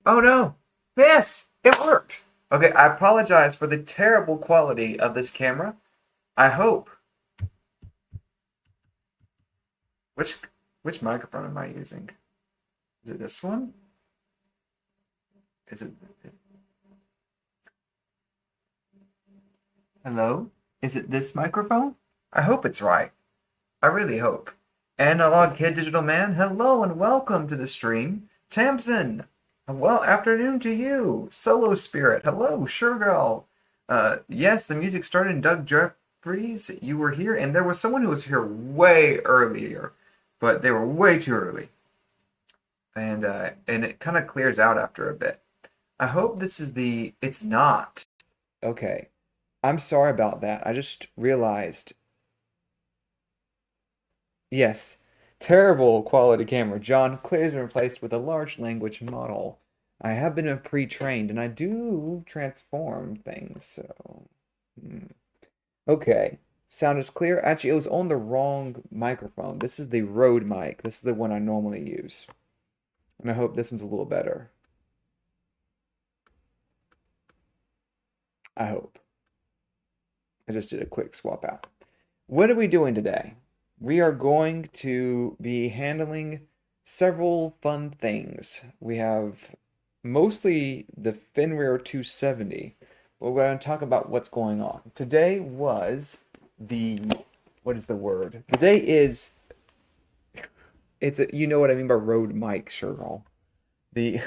Oh no! Yes! It worked! Okay, I apologize for the terrible quality of this camera. I hope. Which which microphone am I using? Is it this one? Is it... Hello? Is it this microphone? I hope it's right. I really hope. Analog Kid Digital Man, hello and welcome to the stream. Tamsin, Well, afternoon to you, Solo Spirit. Hello, Suregirl. Yes, the music started in Doug Jeffries. You were here, and there was someone who was here way earlier, but they were way too early, and it kind of clears out after a bit. I hope this is the. It's not. Okay, I'm sorry about that. I just realized. Yes, terrible quality camera. John clearly been replaced with a large language model. I have been pre-trained and I do transform things, so. hmm. Okay, sound is clear. Actually, it was on the wrong microphone. This is the Rode mic. This is the one I normally use. And I hope this one's a little better. I hope. I just did a quick swap out. What are we doing today? We are going to be handling several fun things. We have mostly the Fenrir 270, but we're going to talk about what's going on. Today was the, what is the word? Today is, you know what I mean by road mic, Shergall. The,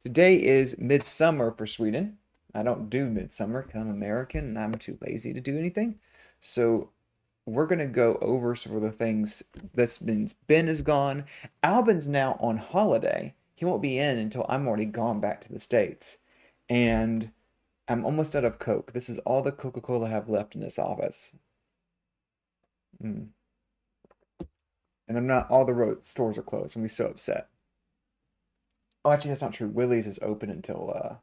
today is midsummer for Sweden. I don't do midsummer because I'm American and I'm too lazy to do anything. So we're going to go over some of the things. That means Ben is gone. Albin's now on holiday. He won't be in until I'm already gone back to the States. And I'm almost out of Coke. This is all the Coca-Cola I have left in this office. Mm. And I'm not, all the stores are closed. I'm going to be so upset. Oh, actually, that's not true. Willie's is open until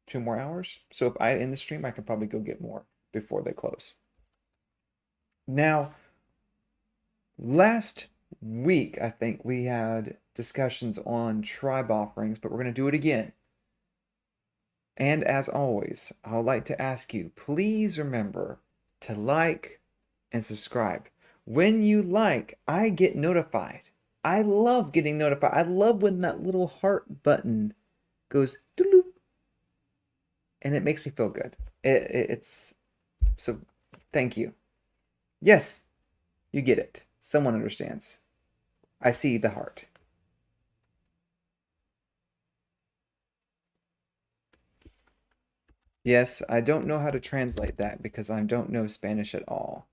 2 more hours. So if I end the stream, I can probably go get more before they close. Now, last week, I think we had discussions on tribe offerings, but we're going to do it again. And as always, I would like to ask you, please remember to like and subscribe. When you like, I get notified. I love getting notified. I love when that little heart button goes doo-doo, and it makes me feel good. It's so thank you. Yes, you get it. Someone understands. I see the heart. Yes, I don't know how to translate that because I don't know Spanish at all.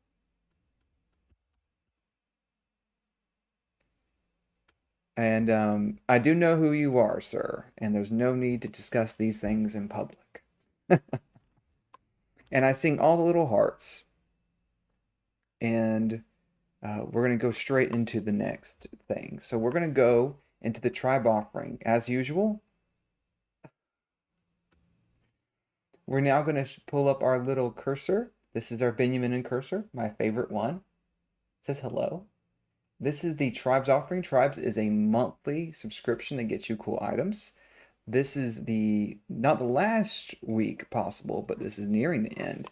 And I do know who you are, sir, and there's no need to discuss these things in public. And I sing all the little hearts. And we're going to go straight into the next thing. So we're going to go into the tribe offering. As usual, we're now going to pull up our little cursor. This is our Benjamin and cursor, my favorite one. It says hello. This is the Tribes offering. Tribes is a monthly subscription that gets you cool items. This is the not the last week possible, but this is nearing the end.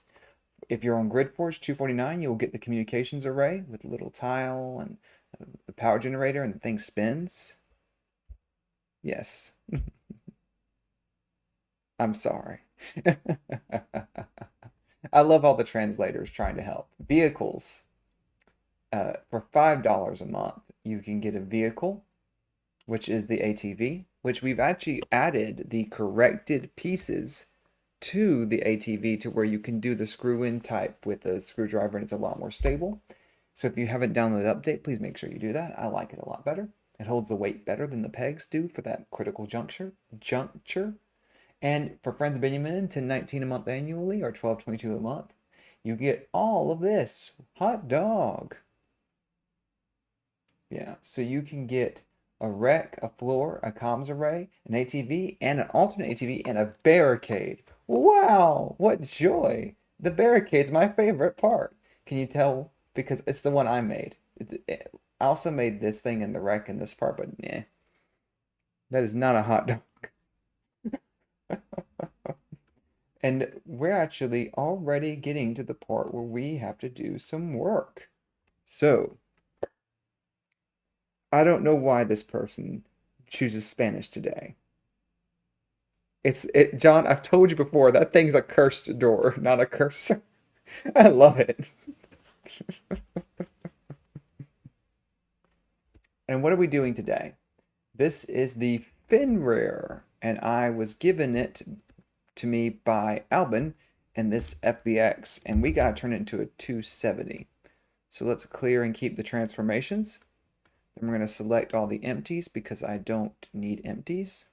If you're on GridForge 249, you'll get the communications array with a little tile and the power generator, and the thing spins. Yes. I'm sorry. I love all the translators trying to help. Vehicles. For $5 a month, you can get a vehicle, which is the ATV, which we've actually added the corrected pieces to the ATV to where you can do the screw-in type with a screwdriver and it's a lot more stable. So if you haven't downloaded the update, please make sure you do that. I like it a lot better. It holds the weight better than the pegs do for that critical juncture. And for Friends of Benjamin, $10.19 a month annually or $12.22 a month, you get all of this. Hot dog. Yeah, so you can get a wreck, a floor, a comms array, an ATV, and an alternate ATV, and a barricade. Wow, what joy! The barricade's my favorite part. Can you tell? Because it's the one I made. I also made this thing in the wreck in this part, but nah. That is not a hot dog. And we're actually already getting to the part where we have to do some work. So, I don't know why this person chooses Spanish today. John, I've told you before, that thing's a cursed door, not a cursor. I love it. And what are we doing today? This is the Fenrir, and I was given it to me by Albin in this FBX, and we gotta turn it into a 270. So let's clear and keep the transformations. Then we're gonna select all the empties because I don't need empties.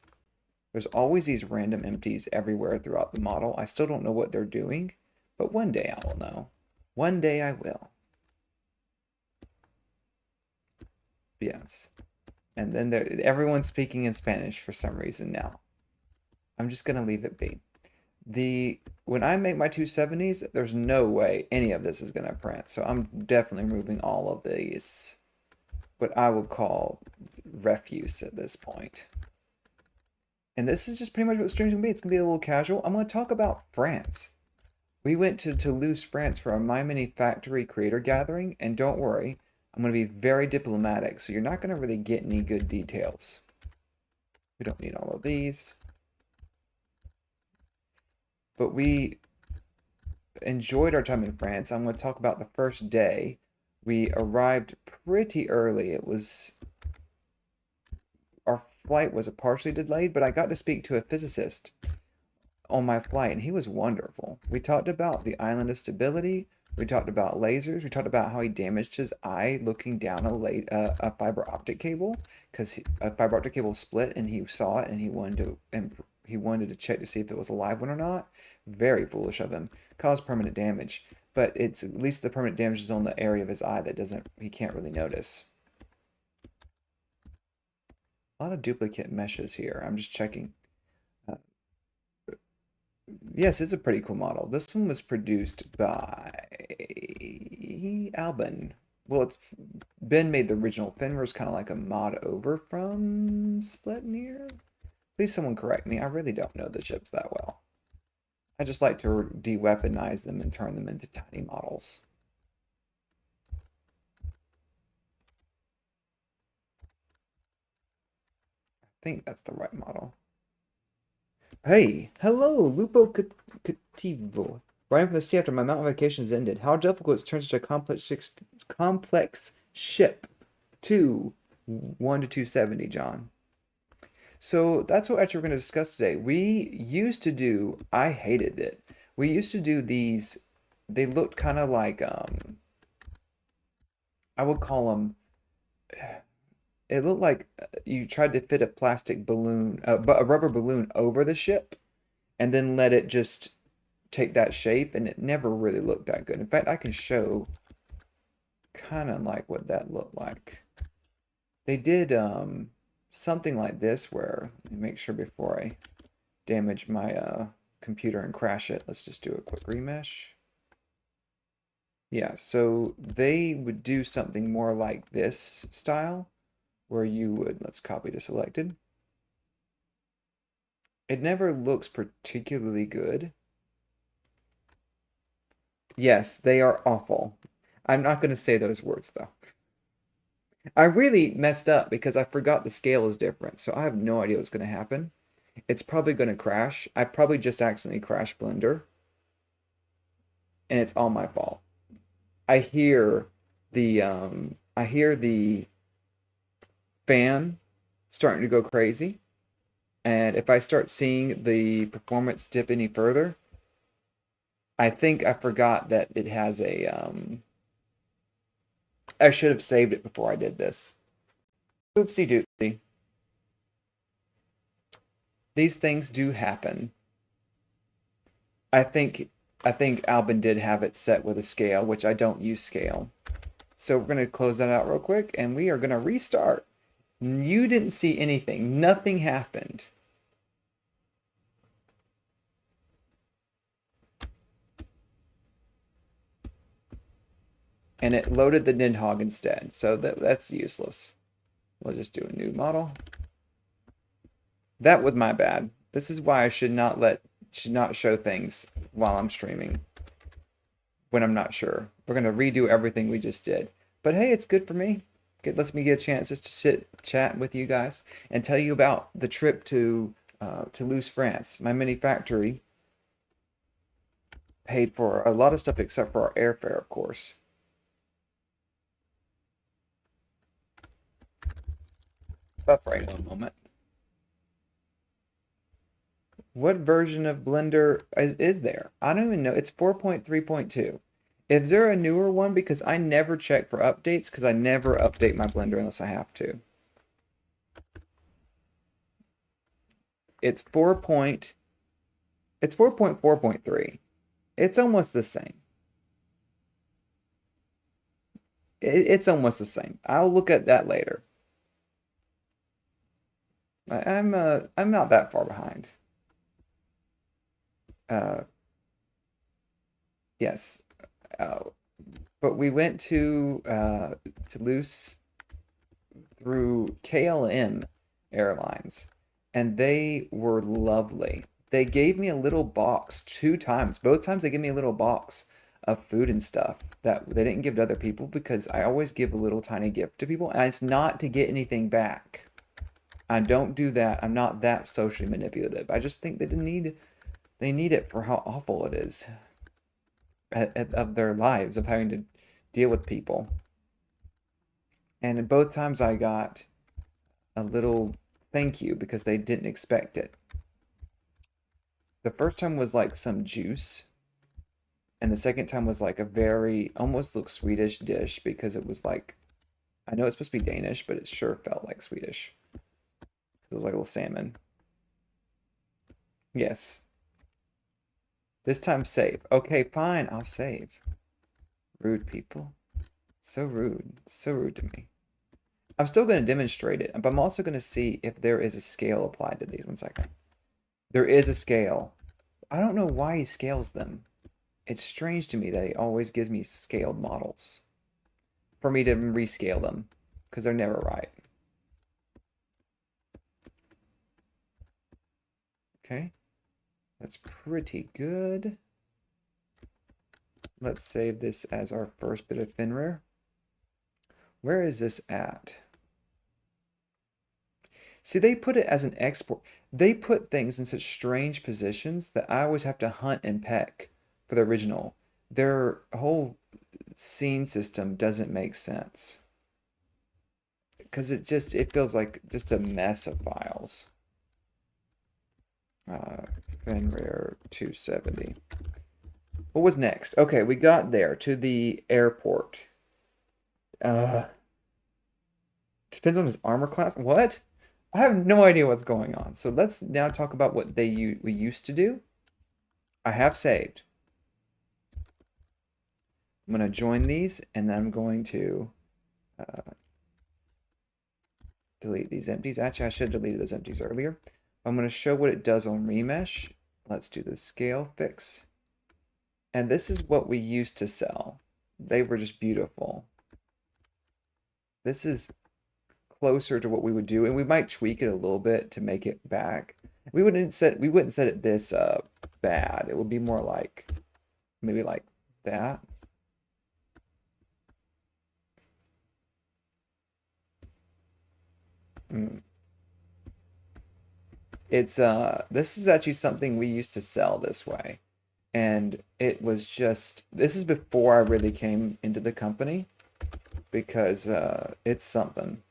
There's always these random empties everywhere throughout the model. I still don't know what they're doing, but one day I will know. One day I will. Yes. And then everyone's speaking in Spanish for some reason now. I'm just gonna leave it be. When I make my 270s, there's no way any of this is gonna print. So I'm definitely removing all of these, what I would call refuse at this point. And this is just pretty much what the stream's gonna be. It's gonna be a little casual. I'm gonna talk about France. We went to Toulouse, France for a My Mini Factory creator gathering, and don't worry, I'm going to be very diplomatic, so you're not going to really get any good details. We don't need all of these. But we enjoyed our time in France. I'm going to talk about the first day. We arrived pretty early. Our flight was partially delayed, but I got to speak to a physicist on my flight, and he was wonderful. We talked about the island of stability. We talked about lasers. We talked about how he damaged his eye looking down a fiber optic cable because a fiber optic cable split and he saw it and he wanted to check to see if it was a live one or not. Very foolish of him. Caused permanent damage, but it's at least the permanent damage is on the area of his eye that he can't really notice. A lot of duplicate meshes here. I'm just checking. Yes, it's a pretty cool model. This one was produced by Albin. Well, Ben made the original. Fenrir's kind of like a mod over from Sleipnir. Please someone correct me. I really don't know the ships that well. I just like to de-weaponize them and turn them into tiny models. I think that's the right model. Hey, hello, Lupo Cativo. Riding from the sea after my mountain vacation has ended. How difficult is to turn such a complex ship to 1 to 270, John? So that's what actually we're going to discuss today. I hated it. We used to do these, they looked kind of like, I would call them, it looked like you tried to fit a plastic balloon, a rubber balloon over the ship and then let it just take that shape, and it never really looked that good. In fact, I can show kind of like what that looked like. They did something like this where, let me make sure before I damage my computer and crash it, let's just do a quick remesh. Yeah, so they would do something more like this style where you would, let's copy to selected. It never looks particularly good. Yes, they are awful. I'm not going to say those words though. I really messed up because I forgot the scale is different, so I have no idea what's going to happen. It's probably going to crash. I probably just accidentally crashed Blender, and it's all my fault. I hear the fan starting to go crazy, and if I start seeing the performance dip any further, I think I forgot that it has a I should have saved it before I did this. Oopsie doopsie. These things do happen. I think Albin did have it set with a scale, which I don't use scale. So we're going to close that out real quick, and we are going to restart. You didn't see anything. Nothing happened. And it loaded the Nidhogg instead, so that's useless. We'll just do a new model. That was my bad. This is why I should not show things while I'm streaming when I'm not sure. We're gonna redo everything we just did. But hey, it's good for me. It lets me get a chance just to chat with you guys and tell you about the trip to Toulouse, France. My mini factory paid for a lot of stuff except for our airfare, of course. buffering one moment. What version of Blender is there? I don't even know. It's 4.3.2. Is there a newer one? Because I never check for updates because I never update my Blender unless I have to. It's 4.4.3. It's almost the same. It's almost the same. I'll look at that later. I'm not that far behind. Uh, yes. But we went to Toulouse through KLM Airlines, and they were lovely. They gave me a little box 2 times. Both times they gave me a little box of food and stuff that they didn't give to other people because I always give a little tiny gift to people, and it's not to get anything back. I don't do that. I'm not that socially manipulative. I just think they need it for how awful it is of their lives of having to deal with people. And in both times I got a little thank you because they didn't expect it. The first time was like some juice, and the second time was like a very almost looked Swedish dish because it was like I know it's supposed to be Danish, but it sure felt like Swedish. It was like a little salmon. Yes. This time save. Okay, fine, I'll save. Rude people. So rude. So rude to me. I'm still going to demonstrate it, but I'm also going to see if there is a scale applied to these. 1 second. There is a scale. I don't know why he scales them. It's strange to me that he always gives me scaled models for me to rescale them because they're never right. Okay, that's pretty good. Let's save this as our first bit of Fenrir. Where is this at? See, they put it as an export. They put things in such strange positions that I always have to hunt and peck for the original. Their whole scene system doesn't make sense. Because it feels like just a mess of files. Fenrir 270. What was next? Okay, we got there to the airport. Depends on his armor class. What? I have no idea what's going on. So let's now talk about what we used to do. I have saved. I'm going to join these, and then I'm going to delete these empties. Actually, I should have deleted those empties earlier. I'm going to show what it does on remesh. Let's do the scale fix. And this is what we used to sell. They were just beautiful. This is closer to what we would do, and we might tweak it a little bit to make it back. We wouldn't set it this bad. It would be more like maybe like that. It's this is actually something we used to sell this way. And it was just this is before I really came into the company because it's something.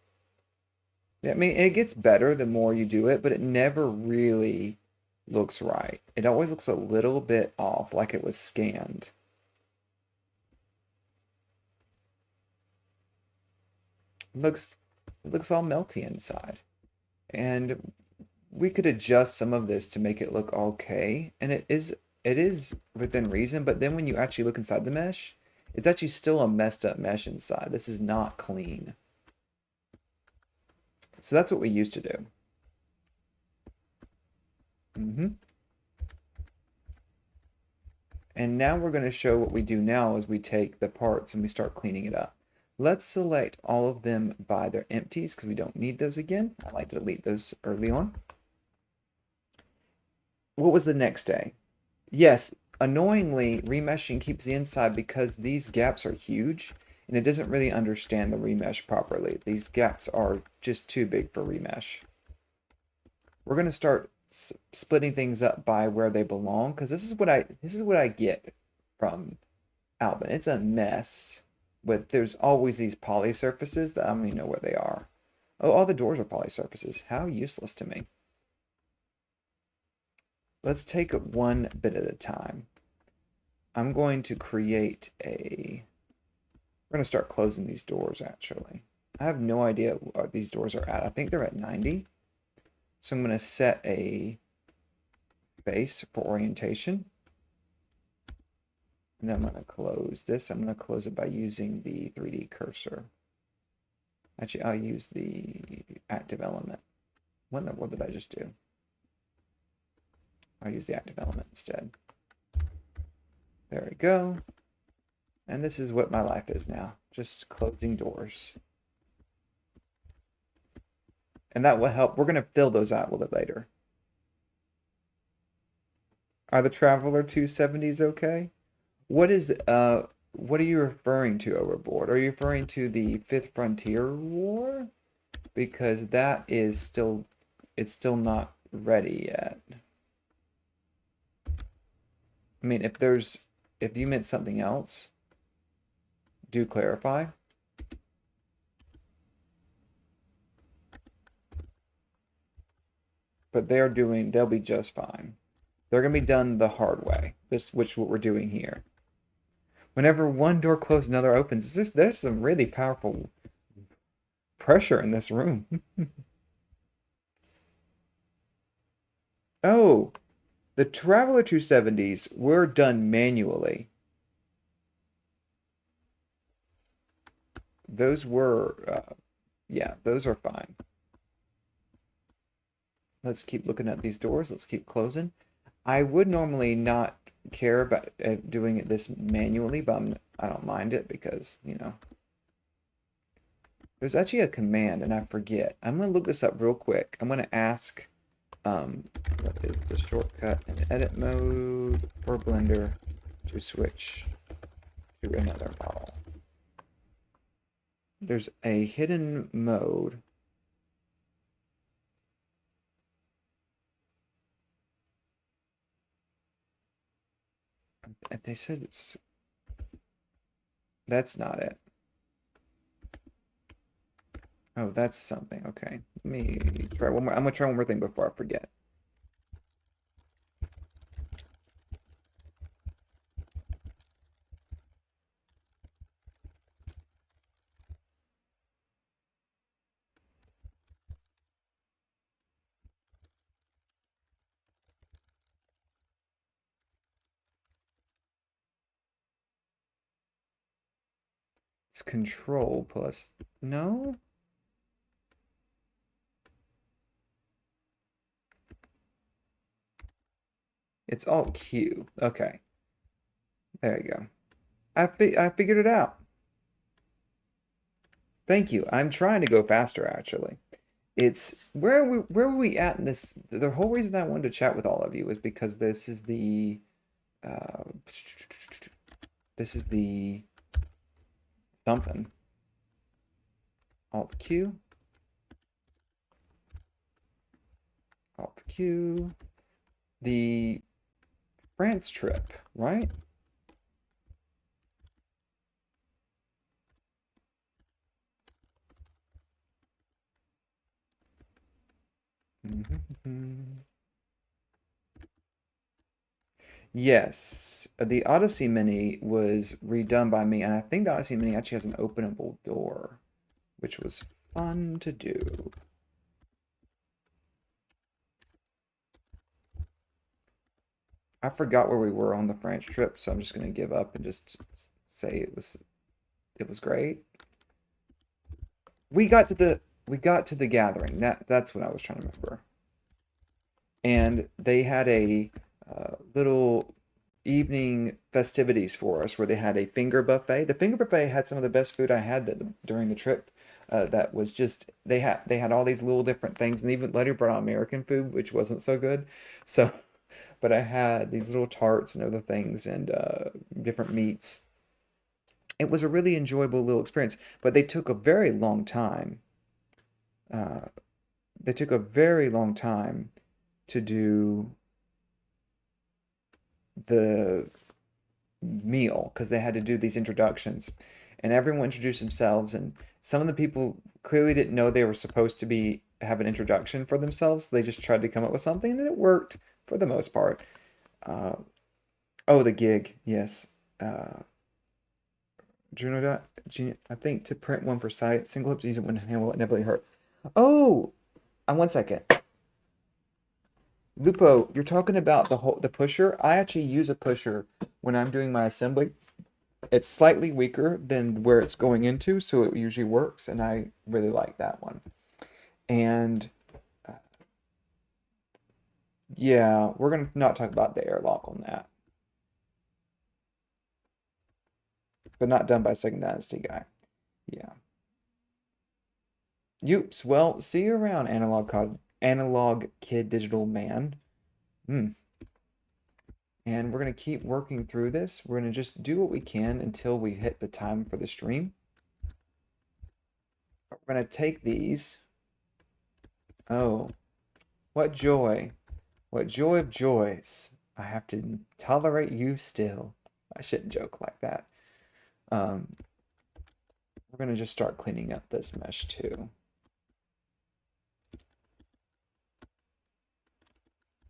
I mean, it gets better the more you do it, but it never really looks right. It always looks a little bit off, like it was scanned. It looks all melty inside. And we could adjust some of this to make it look okay, and it is within reason, but then when you actually look inside the mesh, it's actually still a messed up mesh inside. This is not clean. So that's what we used to do. And now we're going to show what we do now as we take the parts and we start cleaning it up. Let's select all of them by their empties because we don't need those again. I like to delete those early on. What was the next day? Yes, annoyingly, remeshing keeps the inside because these gaps are huge and it doesn't really understand the remesh properly. These gaps are just too big for remesh. We're going to start splitting things up by where they belong because this is what I get from Albin. It's a mess. But there's always these poly surfaces that I don't even know where they are. Oh, all the doors are poly surfaces. How useless to me. Let's take it one bit at a time. I'm going to create a... We're going to start closing these doors, actually. I have no idea what these doors are at. I think they're at 90. So I'm going to set a base for orientation. And then I'm going to close this. I'm going to close it by using the 3D cursor. Actually, I'll use the active element. What in the world did I just do? I'll use the active element instead. There we go. And this is what my life is now. Just closing doors. And that will help. We're going to fill those out a little bit later. Are the Traveler 270s okay? What are you referring to, Overboard? Are you referring to the Fifth Frontier War? Because that is still, it's still not ready yet. I mean, if you meant something else, do clarify. But they'll be just fine. They're gonna be done the hard way. Which is what we're doing here. Whenever one door closes, another opens. There's some really powerful pressure in this room. Oh, the Traveler 270s were done manually. Those were, yeah, those are fine. Let's keep looking at these doors. Let's keep closing. I would normally not care about doing this manually, but I don't mind it because, you know. There's actually a command, and I forget. I'm going to look this up real quick. I'm going to ask, what is the shortcut in edit mode for Blender to switch to another model? There's a hidden mode. They said it's... That's not it. Oh, that's something. Okay. Let me try one more. I'm gonna try one more thing before I forget. It's control plus... No? It's Alt Q. Okay. There you go. I figured it out. Thank you. I'm trying to go faster, actually. It's where were we at in this? The whole reason I wanted to chat with all of you was because this is the something. Alt Q. Alt Q. The France trip, right? Yes, the Odyssey Mini was redone by me, and I think the Odyssey Mini actually has an openable door, which was fun to do. I forgot where we were on the French trip, so I'm just gonna give up and just say it was great. We got to the gathering. That's what I was trying to remember. And they had a little evening festivities for us where they had a finger buffet. The finger buffet had some of the best food I had during the trip. That was just they had all these little different things, and even later brought out American food, which wasn't so good. So, but I had these little tarts and other things and different meats. It was a really enjoyable little experience, but they took a very long time. Uh, they took a very long time to do the meal because they had to do these introductions. and everyone introduced themselves, and some of the people clearly didn't know they were supposed to be have an introduction for themselves. They just tried to come up with something, and it worked for the most part. Uh, oh, the gig, yes. Uh, Juno dot, I think to print one per site, single hip use it when hand will inevitably hurt. Oh, one second. Lupo, you're talking about the pusher. I actually use a pusher when I'm doing my assembly. It's slightly weaker than where it's going into, so it usually works, and I really like that one. And yeah, we're gonna not talk about the airlock on that, but not done by Second Dynasty guy. Yeah. Oops. Well, see you around, analog kid, digital man. Hmm. And we're gonna keep working through this. We're gonna just do what we can until we hit the time for the stream. We're gonna take these. Oh, what joy. What joy of joys. I have to tolerate you still. I shouldn't joke like that. We're going to just start cleaning up this mesh too.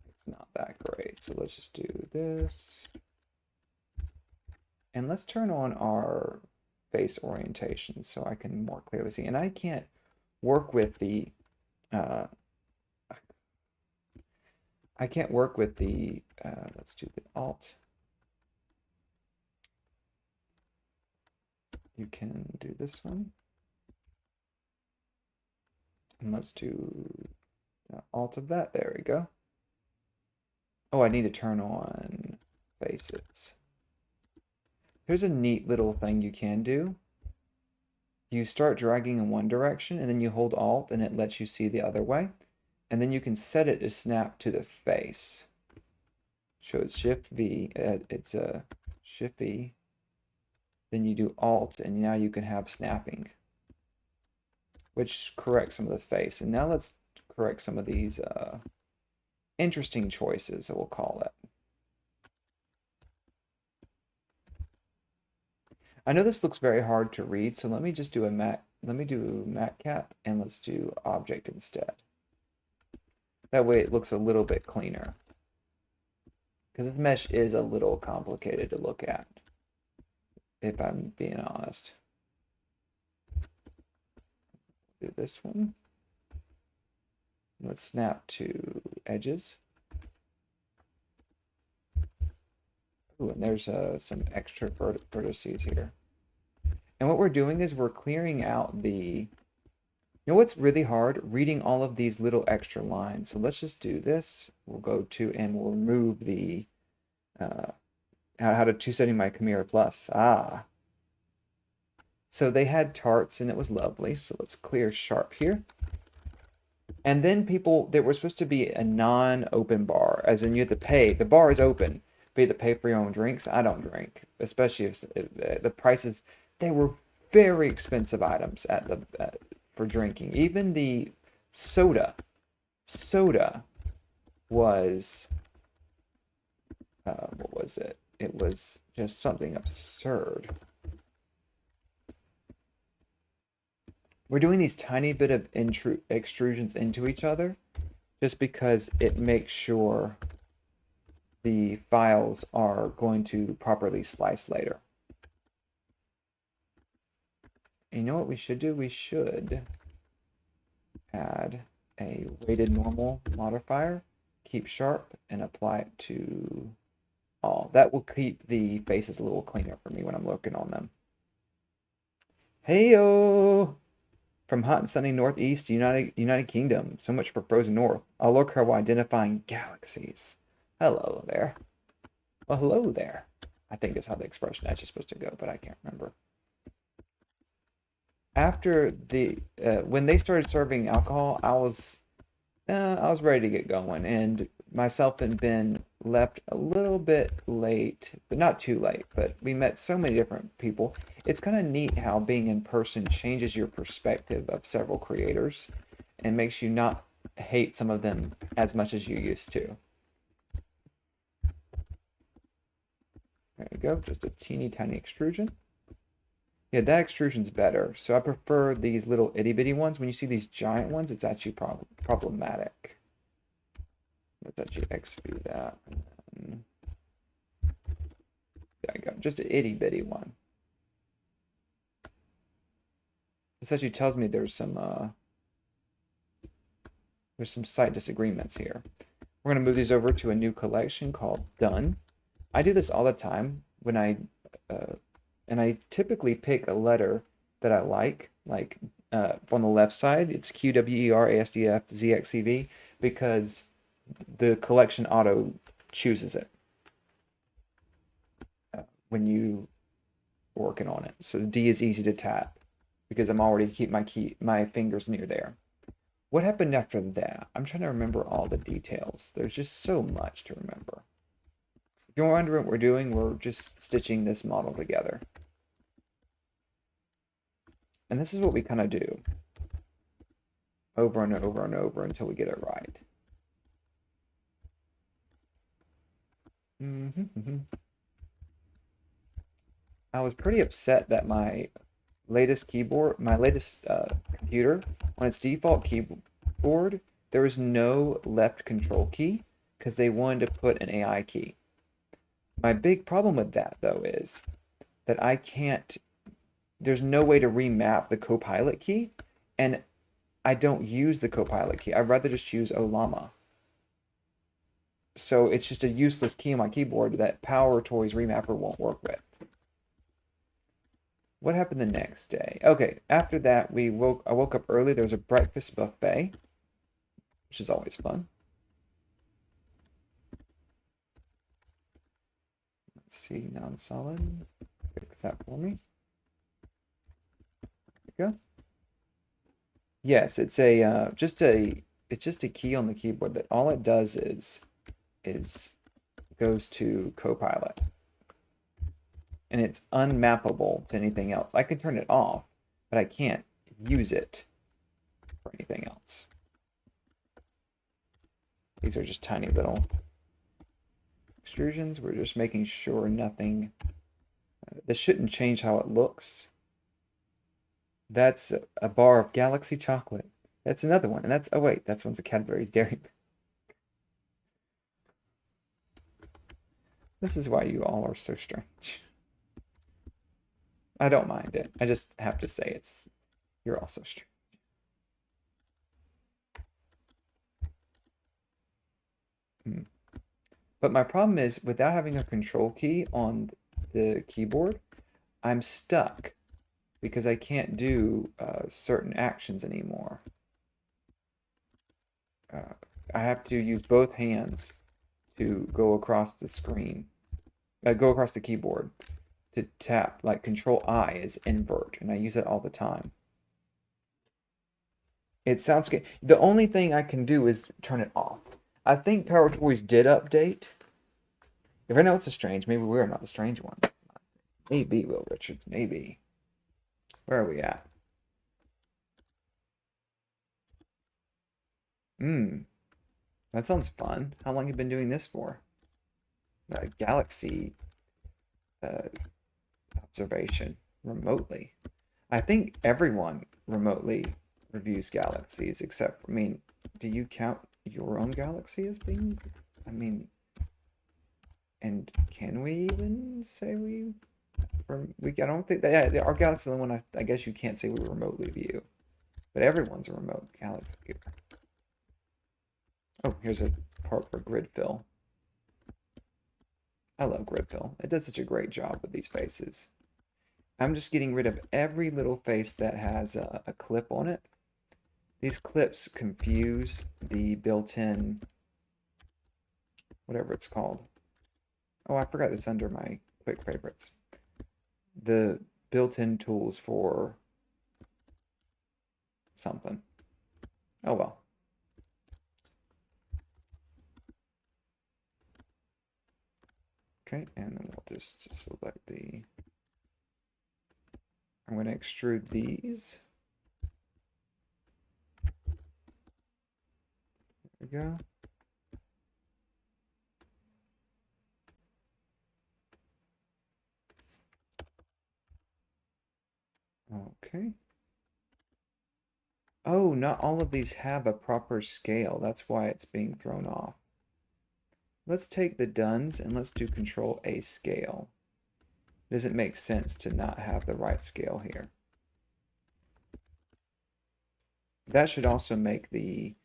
It's not that great. So let's just do this. And let's turn on our face orientation so I can more clearly see. And I can't work with the let's do the alt. You can do this one. And let's do the alt of that. There we go. Oh, I need to turn on faces. Here's a neat little thing you can do. You start dragging in one direction and then you hold alt and it lets you see the other way. And then you can set it to snap to the face. Shows Shift V, it's a Shift V. Then you do alt and now you can have snapping, which corrects some of the face. And now let's correct some of these interesting choices, we'll call it. I know this looks very hard to read, so let me just do a matcap and let's do object instead. That way it looks a little bit cleaner. Because this mesh is a little complicated to look at, if I'm being honest. Do this one. Let's snap to edges. Ooh, and there's some extra vertices here. And what we're doing is we're clearing out the... You know what's really hard? Reading all of these little extra lines. So let's just do this. We'll go to, and we'll remove the... how to 270 my Chimera Plus. Ah. So they had tarts and it was lovely. So let's clear sharp here. And then people, there was supposed to be a non-open bar, as in you have to pay. The bar is open, but you have to pay for your own drinks. I don't drink, especially if the prices, they were very expensive items at the for drinking. Even the soda was, what was it? It was just something absurd. We're doing these tiny bit of extrusions into each other just because it makes sure the files are going to properly slice later. And you know what we should do? We should add a weighted normal modifier, keep sharp, and apply it to all. That will keep the faces a little cleaner for me when I'm working on them. Heyo! From hot and sunny Northeast, United Kingdom. So much for Frozen North. I'll lurk her while identifying galaxies. Hello there. Well, hello there. I think is how the expression is actually supposed to go, but I can't remember. After the when they started serving alcohol, I was ready to get going, and myself and Ben left a little bit late, but not too late. But we met so many different people. It's kind of neat how being in person changes your perspective of several creators and makes you not hate some of them as much as you used to. There you go, just a teeny tiny extrusion. Yeah, that extrusion's better. So I prefer these little itty bitty ones. When you see these giant ones, it's actually problematic. Let's actually XP that. And there you go. Just an itty bitty one. This actually tells me there's some slight disagreements here. We're gonna move these over to a new collection called Done. I do this all the time when uh, and I typically pick a letter that I like on the left side, it's QWERASDFZXCV because the collection auto chooses it when you are working on it. So D is easy to tap because I'm already keep my fingers near there. What happened after that? I'm trying to remember all the details. There's just so much to remember. If you're wondering what we're doing, we're just stitching this model together. And this is what we kind of do over and over and over until we get it right. I was pretty upset that my latest computer, on its default keyboard, there was no left control key because they wanted to put an AI key. My big problem with that, though, is that there's no way to remap the Copilot key, and I don't use the Copilot key. I'd rather just use Olama. So it's just a useless key on my keyboard that Power Toys Remapper won't work with. What happened the next day? Okay, after that, I woke up early. There was a breakfast buffet, which is always fun. Let's see, non-solid. Fix that for me. There we go. Yes, it's just a key on the keyboard that all it does is goes to Copilot. And it's unmappable to anything else. I can turn it off, but I can't use it for anything else. These are just tiny little extrusions. We're just making sure nothing. This shouldn't change how it looks. That's a bar of Galaxy chocolate. That's another one. And that's, oh wait, that's one's a Cadbury's Dairy. This is why you all are so strange. I don't mind it. I just have to say you're also strange. But my problem is without having a control key on the keyboard, I'm stuck because I can't do certain actions anymore. I have to use both hands to go across the screen, go across the keyboard to tap. Like Control I is invert, and I use it all the time. It sounds good. The only thing I can do is turn it off. I think Power Toys did update. If I know it's a strange, maybe we're not the strange one. Maybe, Will Richards, maybe. Where are we at? That sounds fun. How long have you been doing this for? Galaxy observation remotely. I think everyone remotely reviews galaxies except, I mean, do you count your own galaxy as being, I mean, and can we even say I don't think that, yeah, our galaxy is the one I guess you can't say we remotely view, but everyone's a remote galaxy viewer. Oh, here's a part for grid fill. I love grid fill. It does such a great job with these faces. I'm just getting rid of every little face that has a clip on it. These clips confuse the built-in, whatever it's called. Oh, I forgot it's under my quick favorites. The built-in tools for something. Oh well. Okay, and then we'll just select I'm going to extrude these. There we go. Okay. Oh, not all of these have a proper scale. That's why it's being thrown off. Let's take the duns and let's do Control A scale. Does it make sense to not have the right scale here? That should also make the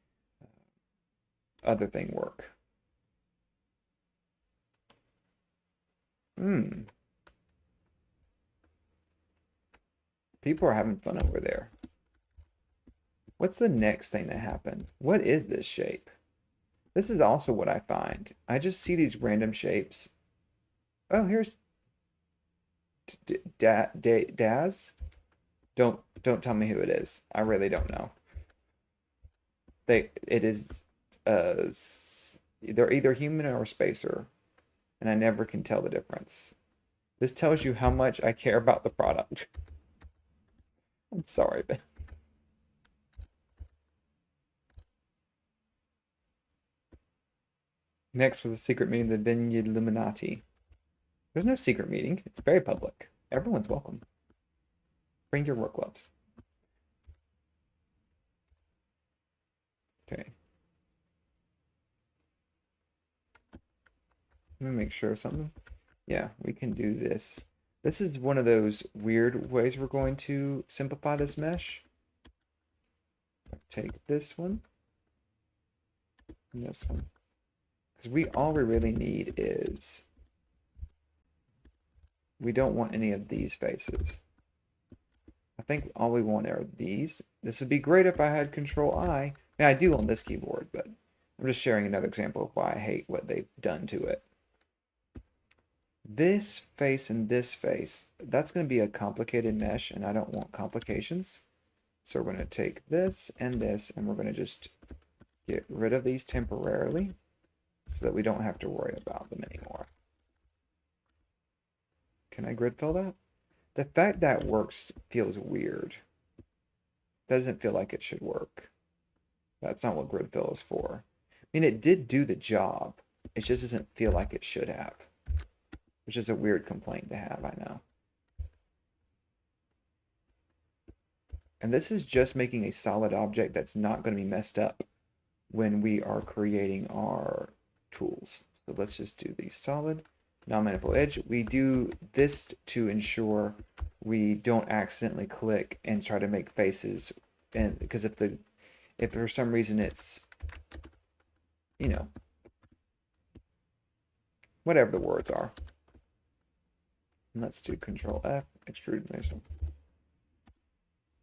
other thing work. Hmm. People are having fun over there. What's the next thing that happened? What is this shape? This is also what I find. I just see these random shapes. Oh, here's Daz. Don't tell me who it is. I really don't know. It is they're either human or spacer, and I never can tell the difference. This tells you how much I care about the product. I'm sorry, but next for the secret meeting, the Vineyard Illuminati. There's no secret meeting. It's very public. Everyone's welcome. Bring your work gloves. Okay. Let me make sure of something. Yeah, we can do this. This is one of those weird ways we're going to simplify this mesh. Take this one and this one. Because all we really need is, we don't want any of these faces. I think all we want are these. This would be great if I had Control I. I mean, I do on this keyboard, but I'm just sharing another example of why I hate what they've done to it. This face and this face, that's going to be a complicated mesh, and I don't want complications. So we're going to take this, and we're going to just get rid of these temporarily so that we don't have to worry about them anymore. Can I grid fill that? The fact that works feels weird. Doesn't feel like it should work. That's not what grid fill is for. I mean, it did do the job. It just doesn't feel like it should have. Which is a weird complaint to have, I know. And this is just making a solid object that's not going to be messed up when we are creating our tools. So let's just do the solid, non-manifold edge. We do this to ensure we don't accidentally click and try to make faces. And because if for some reason it's, you know, whatever the words are. And let's do Control F, extrude measure.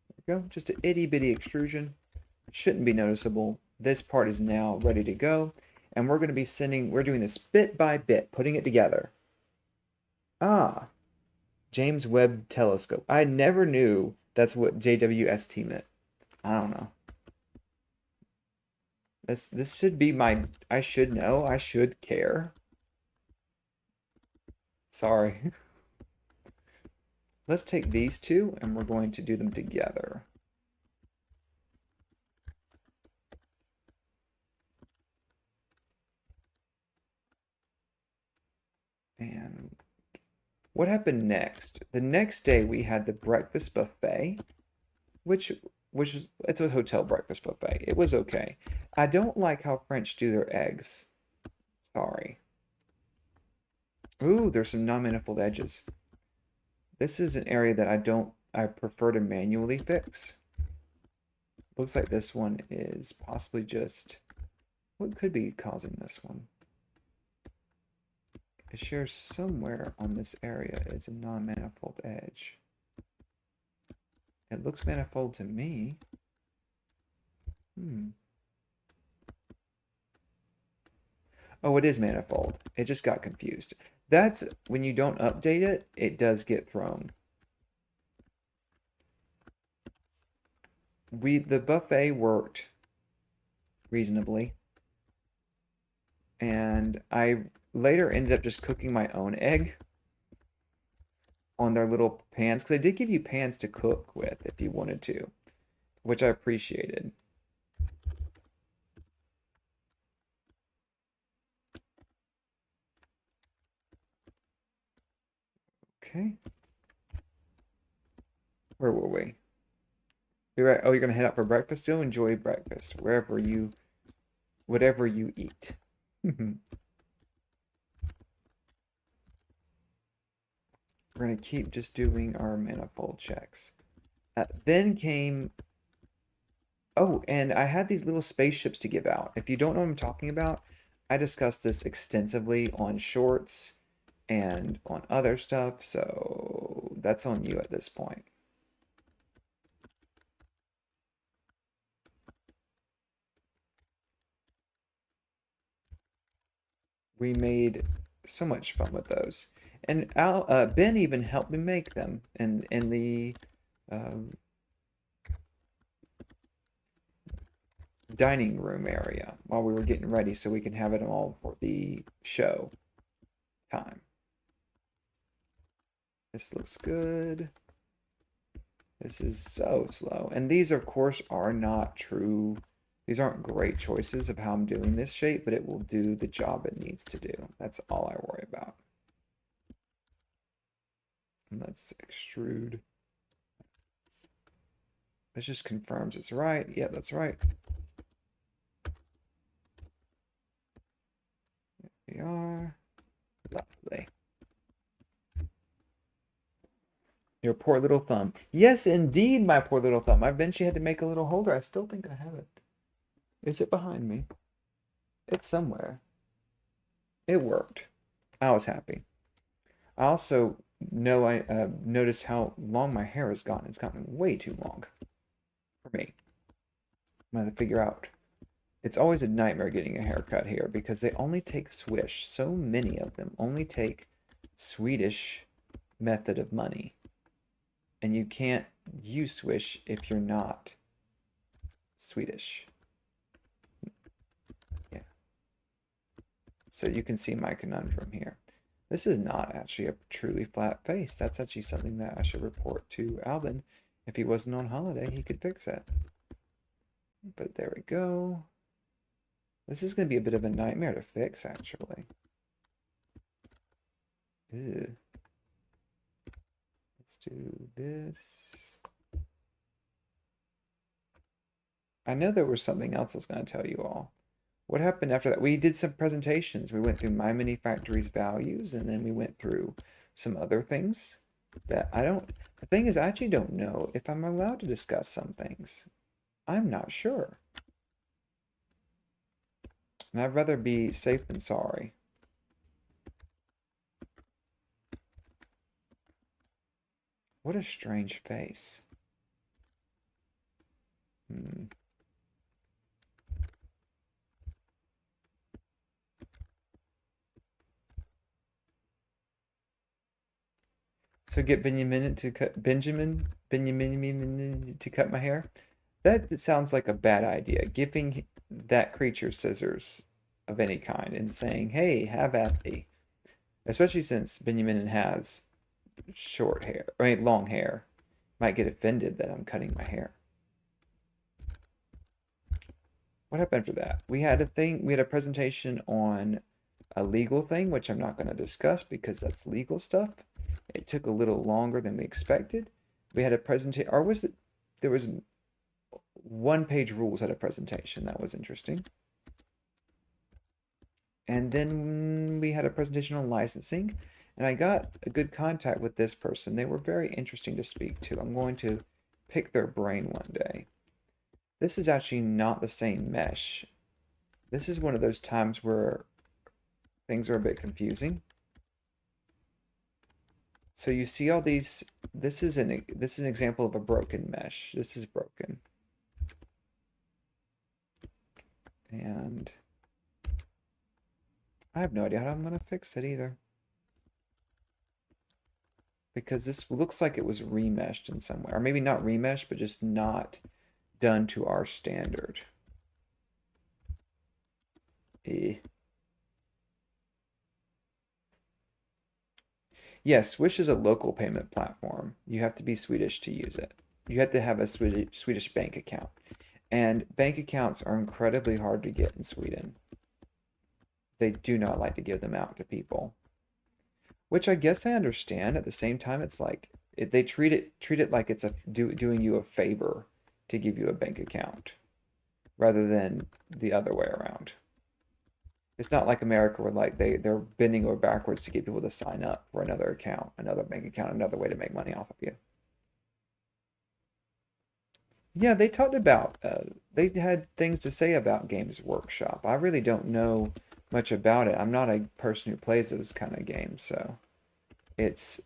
There we go, just an itty bitty extrusion. Shouldn't be noticeable. This part is now ready to go. And we're going to be we're doing this bit by bit, putting it together. Ah, James Webb Telescope. I never knew that's what JWST meant. I don't know. This should be I should know, I should care. Sorry. Let's take these two and we're going to do them together. And what happened next? The next day we had the breakfast buffet, which is it's a hotel breakfast buffet. It was okay. I don't like how French do their eggs. Sorry. Ooh, there's some non-manifold edges. This is an area that I prefer to manually fix. Looks like this one is possibly just, what could be causing this one? It shares somewhere on this area is a non-manifold edge. It looks manifold to me. Oh, it is manifold. It just got confused. That's when you don't update it, it does get thrown. The buffet worked reasonably. And I later ended up just cooking my own egg on their little pans, because they did give you pans to cook with if you wanted to, which I appreciated. Okay. Where were we? You're right. Oh, you're gonna head out for breakfast. Still enjoy breakfast whatever you eat. We're gonna keep just doing our manifold checks. Then came. Oh, and I had these little spaceships to give out. If you don't know what I'm talking about, I discussed this extensively on shorts and on other stuff, so that's on you at this point. We made so much fun with those. And Ben even helped me make them in the um, dining room area while we were getting ready so we can have it all for the show time. This looks good. This is so slow. And these, of course, are not true. These aren't great choices of how I'm doing this shape, but it will do the job it needs to do. That's all I worry about. And let's extrude. This just confirms it's right. Yeah, that's right. There we are. Lovely. Your poor little thumb. Yes, indeed, my poor little thumb. I bet she had to make a little holder. I still think I have it. Is it behind me? It's somewhere. It worked. I was happy. I also know I noticed how long my hair has gotten. It's gotten way too long for me. I'm gonna figure out. It's always a nightmare getting a haircut here because they only take Swish. So many of them only take Swedish method of money. And you can't use Swish if you're not Swedish. Yeah. So you can see my conundrum here. This is not actually a truly flat face. That's actually something that I should report to Alvin. If he wasn't on holiday, he could fix it. But there we go. This is going to be a bit of a nightmare to fix, actually. Ew. Let's do this. I know there was something else I was going to tell you all. What happened after that? We did some presentations. We went through My Mini Factory's values, and then we went through some other things that I don't... The thing is, I actually don't know if I'm allowed to discuss some things. I'm not sure. And I'd rather be safe than sorry. What a strange face. So get Benjamin to cut Benjamin to cut my hair. That sounds like a bad idea. Giving that creature scissors of any kind and saying, "Hey, have at thee." Especially since Benjamin has short hair, I mean long hair. Might get offended that I'm cutting my hair. What happened after that? We had a presentation on a legal thing, which I'm not going to discuss because that's legal stuff. It took a little longer than we expected. We had a presentation, or was it, there was one-page rules at a presentation. That was interesting. And then we had a presentation on licensing, and I got a good contact with this person. They were very interesting to speak to. I'm going to pick their brain one day. This is actually not the same mesh. This is one of those times where things are a bit confusing. So you see all these, this is an example of a broken mesh. This is broken. And I have no idea how I'm going to fix it either. Because this looks like it was remeshed in some way. Or maybe not remeshed, but just not done to our standard. Yes, Swish is a local payment platform. You have to be Swedish to use it. You have to have a Swedish bank account. And bank accounts are incredibly hard to get in Sweden. They do not like to give them out to people. Which I guess I understand. At the same time, it's like they treat it like it's doing you a favor to give you a bank account rather than the other way around. It's not like America where like they're bending over backwards to get people to sign up for another account, another bank account, another way to make money off of you. Yeah, they talked about they had things to say about Games Workshop. I really don't know much about it. I'm not a person who plays those kind of games, so it's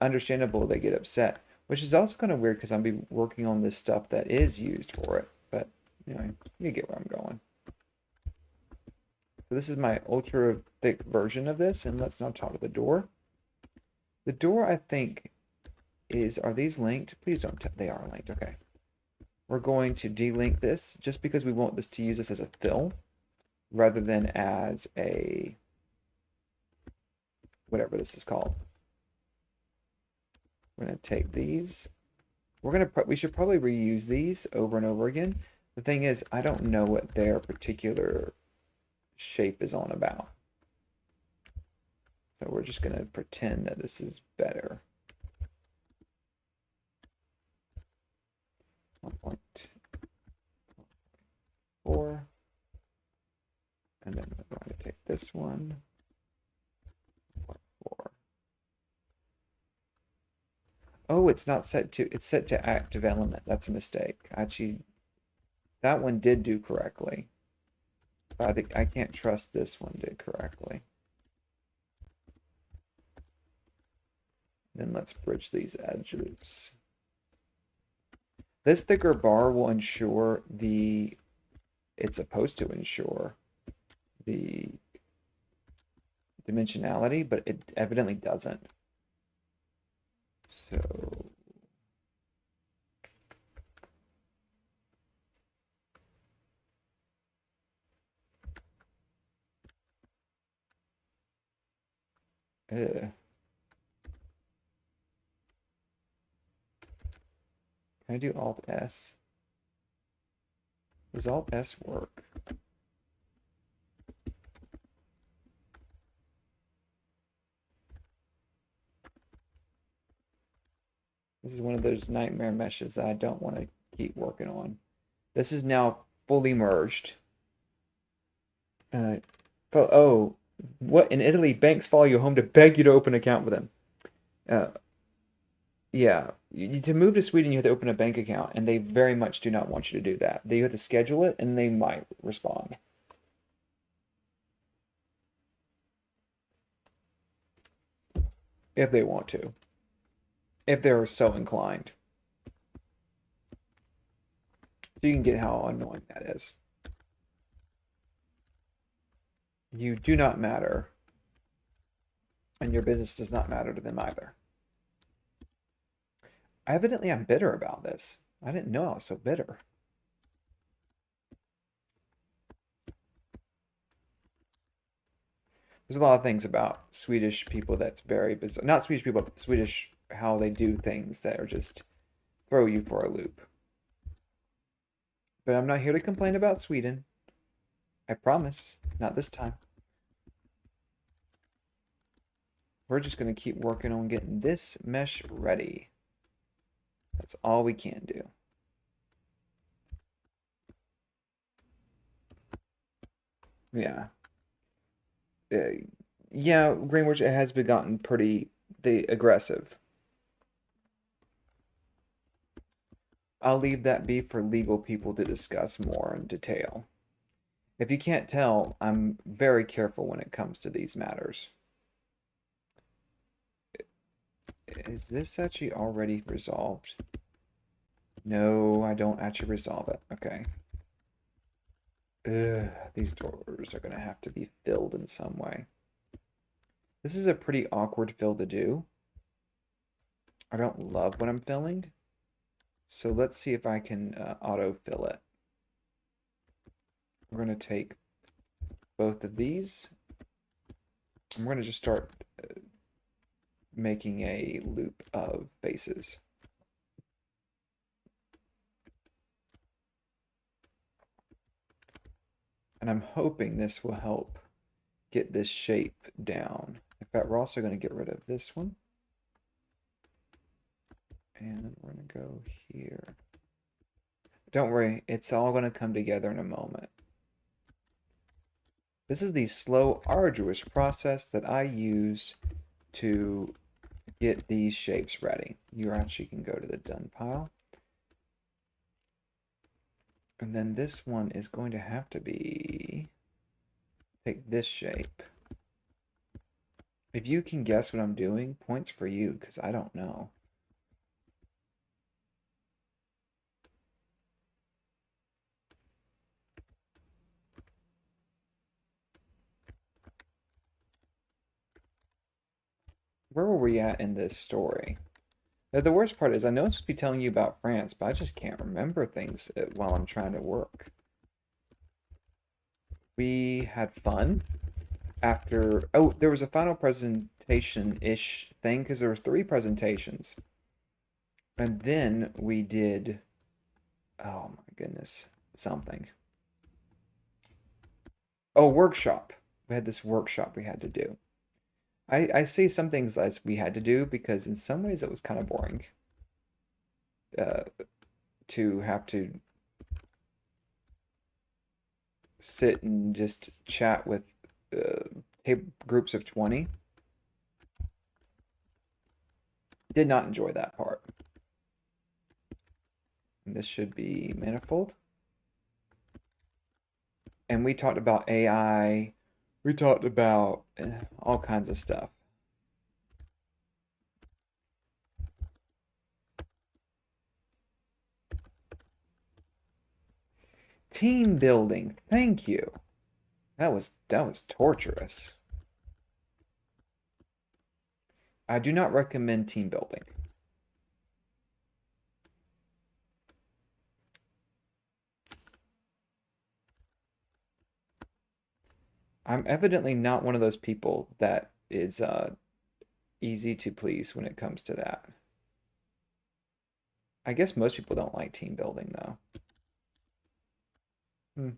understandable they get upset, which is also kind of weird because I'm be working on this stuff that is used for it. But anyway, you get where I'm going. So this is my ultra thick version of this, and let's now talk to the door. The door, I think, are these linked? Please don't, they are linked, okay. We're going to delink this just because we want this to use this as a fill rather than as a, whatever this is called. We're going to take these. We should probably reuse these over and over again. The thing is, I don't know what their particular shape is on about. So we're just going to pretend that this is better. 1.4. And then we're going to take this one. 1.4. Oh, it's set to active element. That's a mistake. Actually, that one did do correctly. But I can't trust this one did correctly. Then let's bridge these edge loops. This thicker bar will ensure it's supposed to ensure the dimensionality, but it evidently doesn't. So can I do Alt S? Does Alt S work? This is one of those nightmare meshes that I don't want to keep working on. This is now fully merged. Oh, what? In Italy, banks follow you home to beg you to open an account with them. Yeah, to move to Sweden, you have to open a bank account, and they very much do not want you to do that. You have to schedule it, and they might respond. If they want to. If they're so inclined. So you can get how annoying that is. You do not matter, and your business does not matter to them either. Evidently, I'm bitter about this. I didn't know I was so bitter. There's a lot of things about Swedish people that's very bizarre. Not Swedish people, but Swedish, how they do things that are just throw you for a loop. But I'm not here to complain about Sweden. I promise. Not this time. We're just going to keep working on getting this mesh ready. That's all we can do. Yeah. Yeah, GridForge has gotten pretty aggressive. I'll leave that be for legal people to discuss more in detail. If you can't tell, I'm very careful when it comes to these matters. Is this actually already resolved? No, I don't actually resolve it. Okay. Ugh, these doors are going to have to be filled in some way. This is a pretty awkward fill to do. I don't love what I'm filling. So let's see if I can auto-fill it. We're going to take both of these. I'm going to just start making a loop of faces. And I'm hoping this will help get this shape down. In fact, we're also going to get rid of this one. And we're going to go here. Don't worry, it's all going to come together in a moment. This is the slow, arduous process that I use to get these shapes ready. You actually can go to the done pile. And then this one is going to have to be, take this shape. If you can guess what I'm doing, points for you, because I don't know. Where were we at in this story? The worst part is I know I'm supposed to be telling you about France, but I just can't remember things while I'm trying to work. We had fun after, oh, there was a final presentation-ish thing because there was 3 presentations. And then we did, oh my goodness, something. Oh, workshop. We had this workshop we had to do. I say some things as we had to do because in some ways it was kind of boring uh, to have to sit and just chat with groups of 20. Did not enjoy that part. And this should be manifold. And we talked about AI. We talked about all kinds of stuff. Team building. Thank you. That was torturous. I do not recommend team building. I'm evidently not one of those people that is easy to please when it comes to that. I guess most people don't like team building though. Hmm.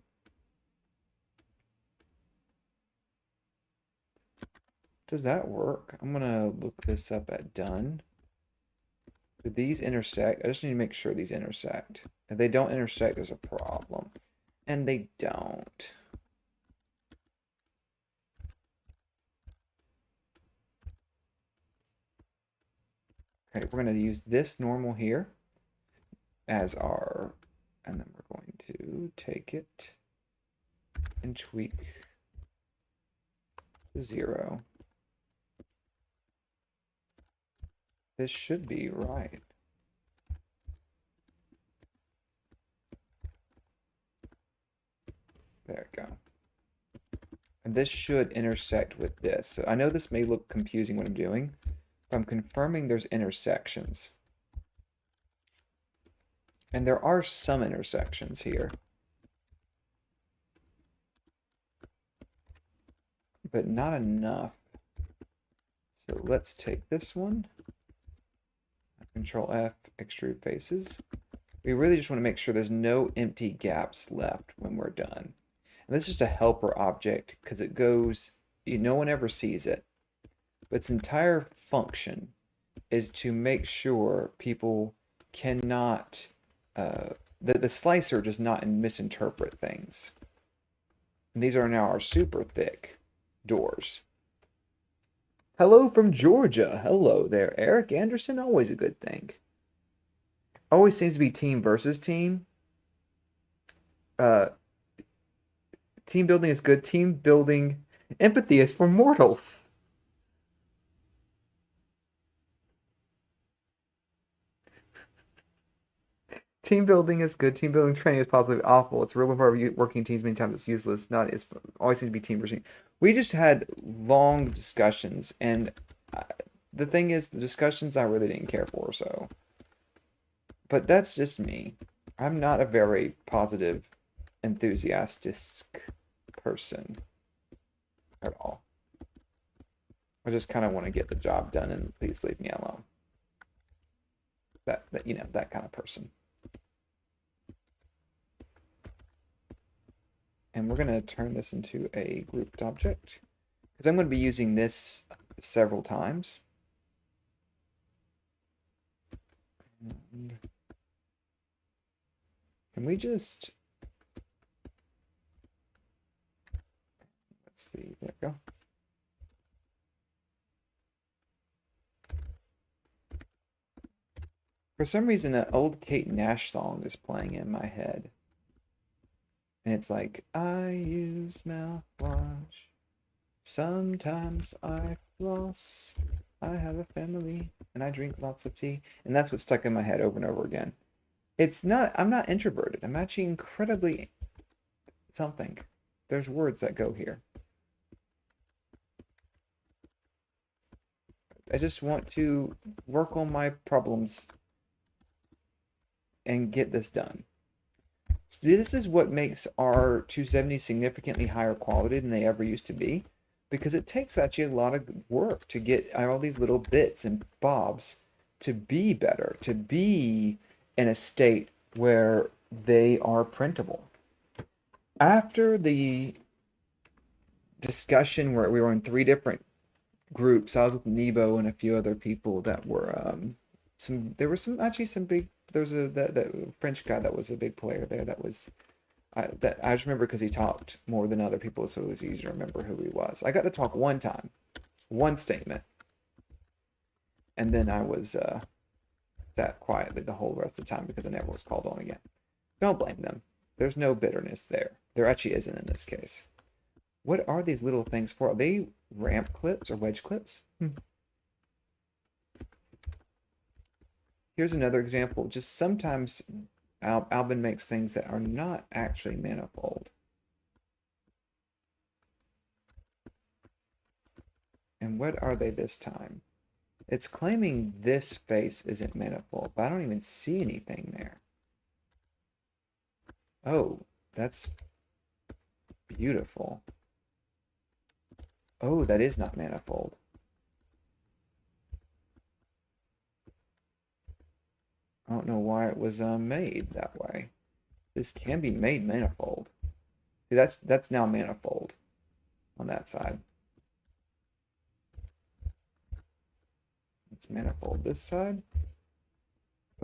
Does that work? I'm gonna look this up at done. Do these intersect? I just need to make sure these intersect. If they don't intersect, there's a problem. And they don't. Okay, we're going to use this normal here as our, and then we're going to take it and tweak to 0. This should be right. There we go. And this should intersect with this. So I know this may look confusing what I'm doing, but I'm confirming there's intersections. And there are some intersections here. But not enough. So let's take this one. Control F, extrude faces. We really just want to make sure there's no empty gaps left when we're done. And this is just a helper object because it goes, no one ever sees it. But its entire function is to make sure people cannot, that the slicer does not misinterpret things. And these are now our super thick doors. Hello from Georgia. Hello there, Eric Anderson. Always a good thing. Always seems to be team versus team. Team building is good. Team building, empathy is for mortals. Team building is good. Team building training is positively awful. It's a real part of working teams. Many times it's useless. Not. It's always seems to be team versus team. We just had long discussions, and the thing is, the discussions I really didn't care for. So, but that's just me. I'm not a very positive, enthusiastic person at all. I just kind of want to get the job done and please leave me alone. That that kind of person. And we're going to turn this into a grouped object because I'm going to be using this several times. And Can we just, let's see, there we go. For some reason, an old Kate Nash song is playing in my head. And it's like, I use mouthwash. Sometimes I floss. I have a family and I drink lots of tea. And that's what's stuck in my head over and over again. It's not, I'm not introverted. I'm actually incredibly something. There's words that go here. I just want to work on my problems and get this done. So this is what makes our 270 significantly higher quality than they ever used to be, because it takes actually a lot of work to get all these little bits and bobs to be better, to be in a state where they are printable. After the discussion where we were in 3 different groups, I was with Nebo and a few other people that were there were some big, there was that French guy that was a big player there that was that I just remember because he talked more than other people, so it was easy to remember who he was. I got to talk one time, one statement, and then I was sat quietly the whole rest of the time because I never was called on again. Don't blame them. There's no bitterness there. There actually isn't in this case. What are these little things for? Are they ramp clips or wedge clips? Here's another example. Just sometimes Albin makes things that are not actually manifold. And what are they this time? It's claiming this face isn't manifold, but I don't even see anything there. Oh, that's beautiful. Oh, that is not manifold. I don't know why it was made that way. This can be made manifold. See, that's now manifold on that side. It's manifold this side.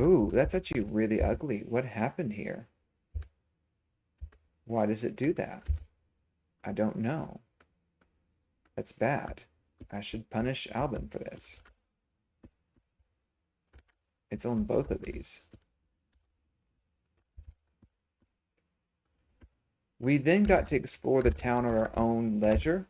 Ooh, that's actually really ugly. What happened here? Why does it do that? I don't know. That's bad. I should punish Albin for this. It's on both of these. We then got to explore the town at our own leisure,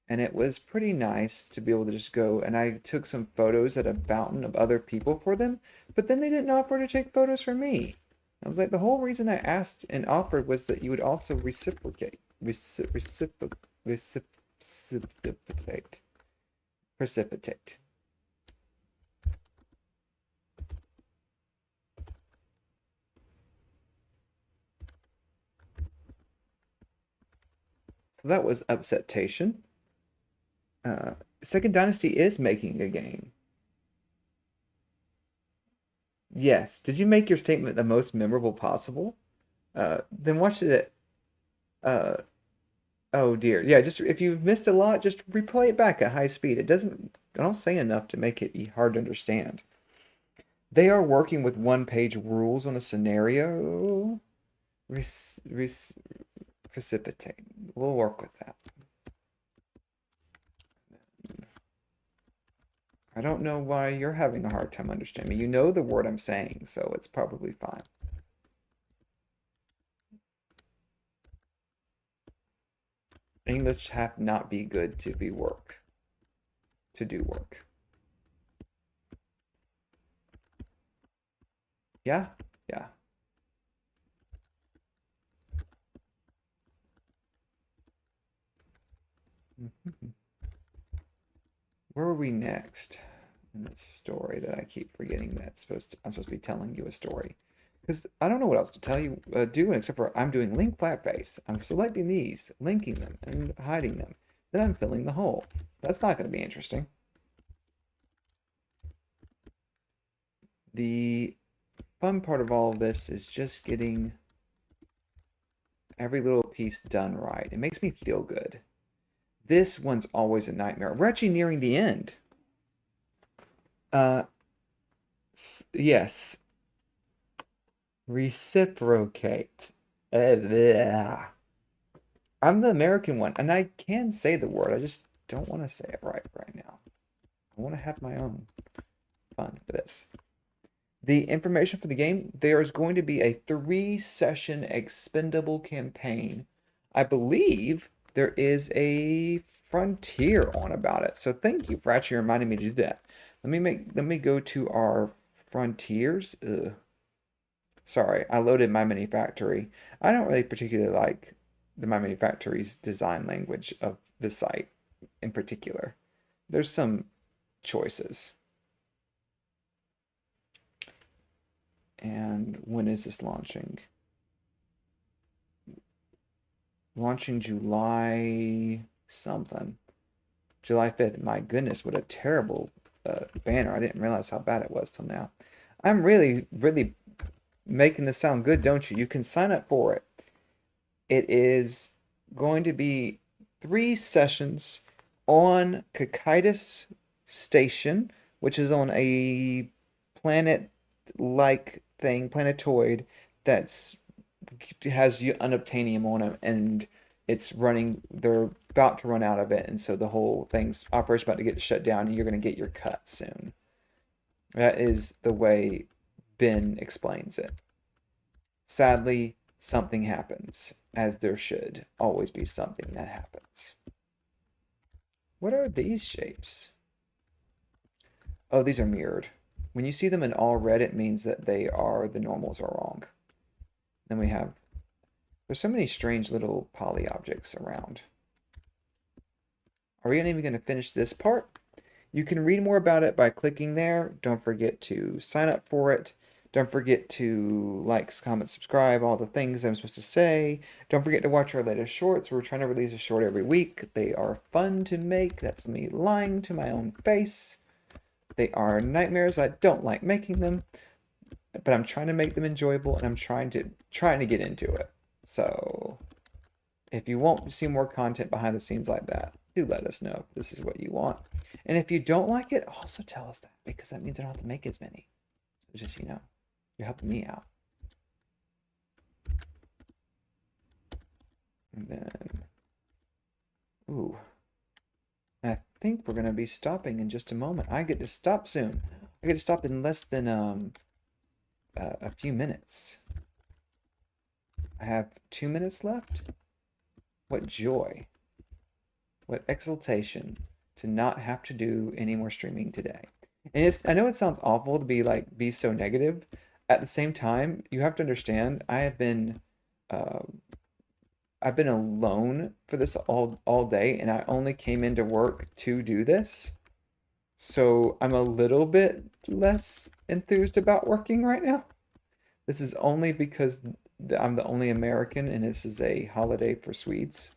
and it was pretty nice to be able to just go, and I took some photos at a fountain of other people for them, but then they didn't offer to take photos for me. I was like, the whole reason I asked and offered was that you would also reciprocate. Precipitate. So that was upsetation. Second Dynasty is making a game. Yes. Did you make your statement the most memorable possible? Then watch it at, oh dear. Yeah, just if you've missed a lot, just replay it back at high speed. I don't say enough to make it hard to understand. They are working with one-page rules on a scenario. Precipitate. We'll work with that. I don't know why you're having a hard time understanding me. You know the word I'm saying, so it's probably fine. English have not be good to be work. To do work. Yeah? Yeah. Where are we next in this story that I keep forgetting that I'm supposed to be telling you a story? Because I don't know what else to tell you, do except for I'm doing link flat face. I'm selecting these, linking them, and hiding them. Then I'm filling the hole. That's not going to be interesting. The fun part of all of this is just getting every little piece done right. It makes me feel good. This one's always a nightmare. We're actually nearing the end. Yes. Reciprocate. Bleh. I'm the American one, and I can say the word. I just don't want to say it right now. I want to have my own fun for this. The information for the game, there is going to be a 3-session expendable campaign. I believe there is a frontier on about it. So thank you for actually reminding me to do that. Let me go to our frontiers. Ugh. Sorry, I loaded My Mini Factory. I don't really particularly like the My Mini Factory's design language of the site in particular. There's some choices. And when is this launching? Launching July something. July 5th. My goodness, what a terrible banner. I didn't realize how bad it was till now. I'm really making this sound good, don't you? You can sign up for it. It is going to be 3 sessions on Cocytus Station, which is on a planet-like thing, planetoid that's has unobtainium on it, and it's running. They're about to run out of it, and so the whole thing's operation about to get shut down, and you're going to get your cut soon. That is the way Ben explains it. Sadly, something happens, as there should always be something that happens. What are these shapes? Oh, these are mirrored. When you see them in all red, it means that the normals are wrong. Then we have, there's so many strange little poly objects around. Are we even going to finish this part? You can read more about it by clicking there. Don't forget to sign up for it. Don't forget to like, comment, subscribe, all the things I'm supposed to say. Don't forget to watch our latest shorts. We're trying to release a short every week. They are fun to make. That's me lying to my own face. They are nightmares. I don't like making them, but I'm trying to make them enjoyable, and I'm trying to get into it. So if you want to see more content behind the scenes like that, do let us know if this is what you want. And if you don't like it, also tell us that, because that means I don't have to make as many. So just, you're helping me out. And then, ooh. And I think we're going to be stopping in just a moment. I get to stop soon. I get to stop in less than a few minutes. I have 2 minutes left. What joy. What exultation to not have to do any more streaming today. And I know it sounds awful to be so negative. At the same time, you have to understand I've been alone for this all day, and I only came into work to do this. So I'm a little bit less enthused about working right now. This is only because I'm the only American, and this is a holiday for Swedes.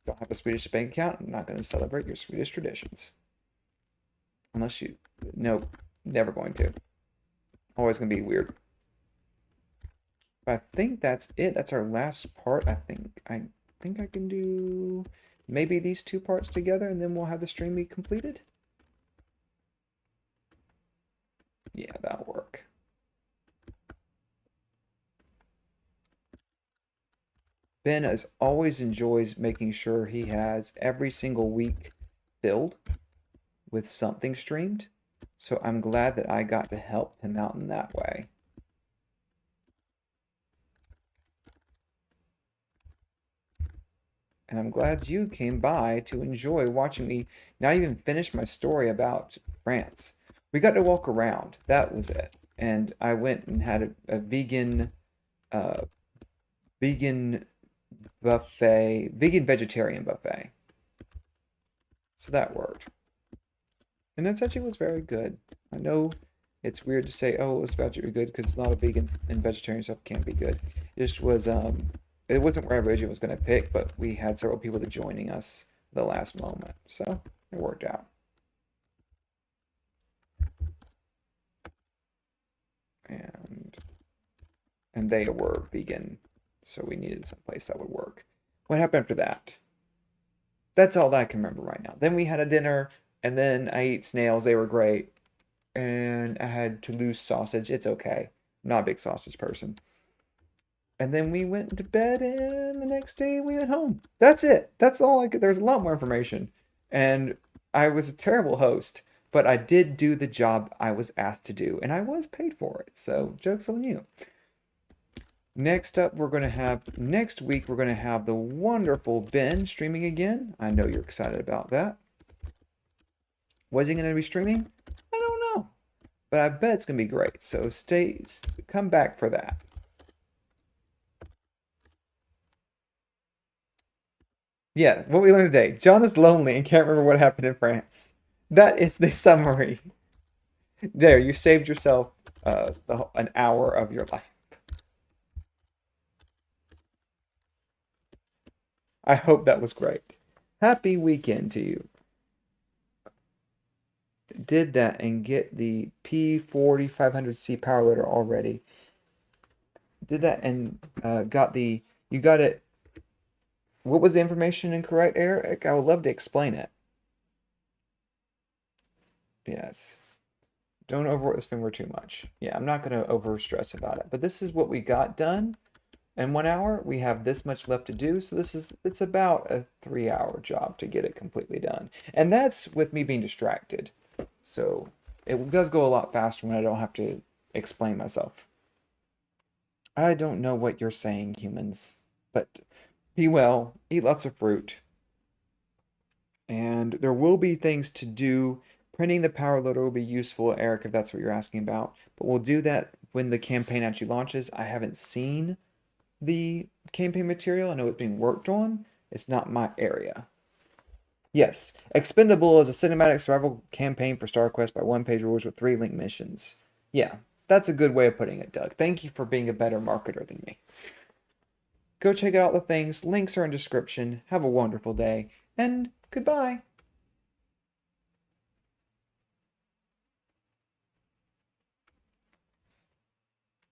Don't have a Swedish bank account. I'm not going to celebrate your Swedish traditions. Unless you... No, never going to. Always going to be weird. But I think that's it. That's our last part. I think I can do maybe these 2 parts together, and then we'll have the stream be completed. Yeah, that'll work. Ben as always enjoys making sure he has every single week filled with something streamed. So I'm glad that I got to help him out in that way. And I'm glad you came by to enjoy watching me not even finish my story about France. We got to walk around. That was it. And I went and had a vegan buffet, vegan vegetarian buffet. So that worked. And that actually was very good. I know it's weird to say, oh, it was very good, because a lot of vegans and vegetarian stuff can be good. It just was, it wasn't where I originally was going to pick, but we had several people that joining us at the last moment. So it worked out. And they were vegan, so we needed some place that would work. What happened after that? That's all that I can remember right now. Then we had a dinner, and then I ate snails. They were great. And I had Toulouse sausage. It's okay. Not a big sausage person. And then we went to bed, and the next day we went home. That's it. That's all I could. There's a lot more information. And I was a terrible host, but I did do the job I was asked to do, and I was paid for it. So, joke's on you. Next up, next week, we're going to have the wonderful Ben streaming again. I know you're excited about that. Was he going to be streaming? I don't know. But I bet it's going to be great. So come back for that. Yeah, what we learned today. John is lonely and can't remember what happened in France. That is the summary. There, you saved yourself an hour of your life. I hope that was great. Happy weekend to you. Did that and get the P4500C power loader already. Did that and you got it. What was the information incorrect, Eric? I would love to explain it. Yes. Don't overwork this finger too much. Yeah, I'm not going to over stress about it. But this is what we got done in 1 hour. We have this much left to do. So it's about a 3-hour job to get it completely done. And that's with me being distracted. So it does go a lot faster when I don't have to explain myself. I don't know what you're saying, humans, but be well, eat lots of fruit, and there will be things to do. Printing the power loader will be useful, Eric, if that's what you're asking about, but we'll do that when the campaign actually launches. I haven't seen the campaign material. I know it's being worked on. It's not my area. Yes, Expendable is a cinematic survival campaign for StarQuest by one-page rules with 3 link missions. Yeah, that's a good way of putting it, Doug. Thank you for being a better marketer than me. Go check out the things. Links are in description. Have a wonderful day, and goodbye.